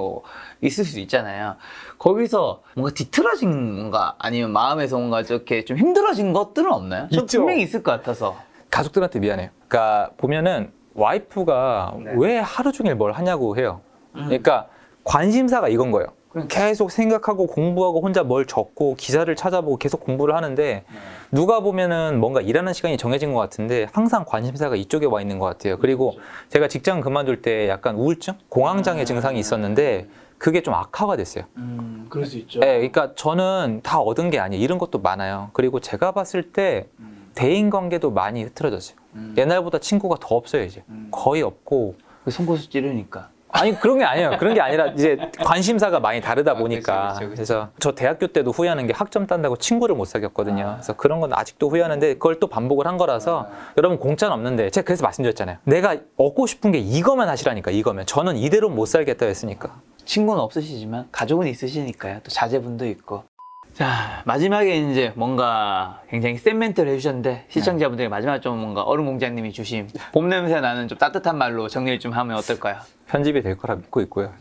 있을 수도 있잖아요. 거기서 뭔가 뒤틀어진 뭔가 아니면 마음에서 뭔가 저렇게 좀 힘들어진 것들은 없나요? 저 있죠. 분명히 있을 것 같아서. 가족들한테 미안해요. 그러니까 보면은 와이프가 네. 왜 하루 종일 뭘 하냐고 해요. 그러니까 관심사가 이건 거예요. 계속 생각하고 공부하고 혼자 뭘 적고 기사를 찾아보고 계속 공부를 하는데 누가 보면은 뭔가 일하는 시간이 정해진 것 같은데 항상 관심사가 이쪽에 와 있는 것 같아요. 그리고 제가 직장 그만둘 때 약간 우울증, 공황장애 증상이 있었는데 그게 좀 악화가 됐어요. 그럴 수 있죠. 네, 그러니까 저는 다 얻은 게 아니에요. 이런 것도 많아요. 그리고 제가 봤을 때 대인관계도 많이 흐트러졌어요. 옛날보다 친구가 더 없어요, 이제. 거의 없고. 손고수 찌르니까. 아니, 그런 게 아니에요. 그런 게 아니라 이제 관심사가 많이 다르다 보니까. 그쵸. 그래서 저 대학교 때도 후회하는 게 학점 딴다고 친구를 못 사귀었거든요. 그래서 그런 건 아직도 후회하는데 그걸 또 반복을 한 거라서 여러분 공짜는 없는데 제가 그래서 말씀드렸잖아요. 내가 얻고 싶은 게 이거만 하시라니까, 이거면. 저는 이대로 못 살겠다 했으니까. 친구는 없으시지만 가족은 있으시니까요. 또 자제분도 있고. 자, 마지막에 이제 뭔가 굉장히 센 멘트를 해주셨는데 시청자분들이 마지막에 좀 뭔가 얼음공장님이 주신 봄 냄새 나는 좀 따뜻한 말로 정리를 좀 하면 어떨까요? 편집이 될 거라 믿고 있고요.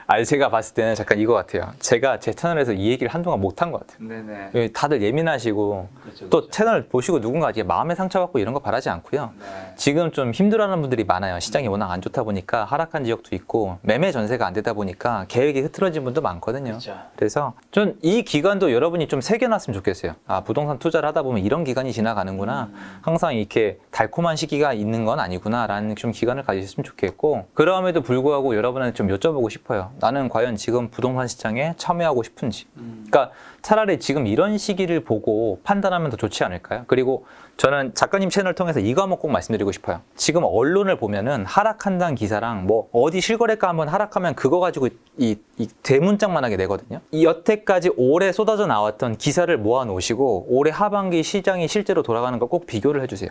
아니, 제가 봤을 때는 잠깐 이거 같아요. 제가 제 채널에서 이 얘기를 한동안 못한 것 같아요. 네네. 다들 예민하시고 그렇죠, 또 그렇죠. 채널 보시고 누군가 이제 마음에 상처받고 이런 거 바라지 않고요. 네. 지금 좀 힘들어하는 분들이 많아요. 시장이 워낙 안 좋다 보니까 하락한 지역도 있고 매매 전세가 안 되다 보니까 계획이 흐트러진 분도 많거든요. 그렇죠. 그래서 전 이 기간도 여러분이 좀 새겨놨으면 좋겠어요. 아, 부동산 투자를 하다 보면 이런 기간이 지나가는구나. 항상 이렇게 달콤한 시기가 있는 건 아니구나라는 좀 기간을 가지셨으면 좋겠고, 그럼에도 불구하고 여러분한테 좀 여쭤보고 싶어요. 나는 과연 지금 부동산 시장에 참여하고 싶은지. 그러니까 차라리 지금 이런 시기를 보고 판단하면 더 좋지 않을까요? 그리고 저는 작가님 채널 통해서 이거 한번 꼭 말씀드리고 싶어요. 지금 언론을 보면은 하락한다는 기사랑 어디 실거래가 한번 하락하면 그거 가지고 이 대문짝만하게 내거든요. 이 여태까지 올해 쏟아져 나왔던 기사를 모아 놓으시고 올해 하반기 시장이 실제로 돌아가는 거 꼭 비교를 해주세요.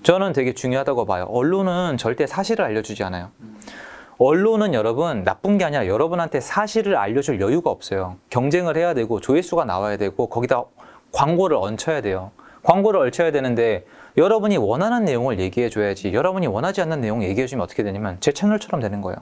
저는 되게 중요하다고 봐요. 언론은 절대 사실을 알려주지 않아요. 언론은 여러분 나쁜 게 아니라 여러분한테 사실을 알려줄 여유가 없어요. 경쟁을 해야 되고 조회수가 나와야 되고 거기다 광고를 얹혀야 돼요. 광고를 얹혀야 되는데 여러분이 원하는 내용을 얘기해 줘야지, 여러분이 원하지 않는 내용 얘기해 주면 어떻게 되냐면 제 채널처럼 되는 거예요.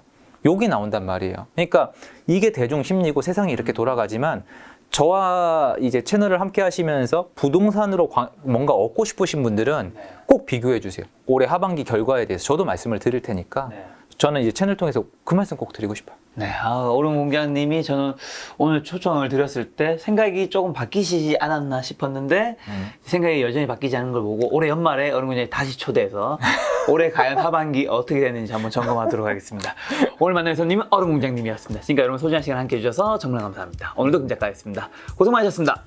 욕이 나온단 말이에요. 그러니까 이게 대중 심리고 세상이 이렇게 돌아가지만 저와 이제 채널을 함께 하시면서 부동산으로 뭔가 얻고 싶으신 분들은 꼭 비교해 주세요. 올해 하반기 결과에 대해서 저도 말씀을 드릴 테니까 저는 이제 채널 통해서 그 말씀 꼭 드리고 싶어요. 네, 얼음공장님이 저는 오늘 초청을 드렸을 때 생각이 조금 바뀌시지 않았나 싶었는데 생각이 여전히 바뀌지 않은 걸 보고 올해 연말에 얼음공장이 다시 초대해서 올해 과연 하반기 어떻게 되는지 한번 점검하도록 하겠습니다. 오늘 만난 손님은 얼음공장님이었습니다. 지금까지 여러분 소중한 시간 함께 해주셔서 정말 감사합니다. 오늘도 금작가였습니다. 고생 많으셨습니다.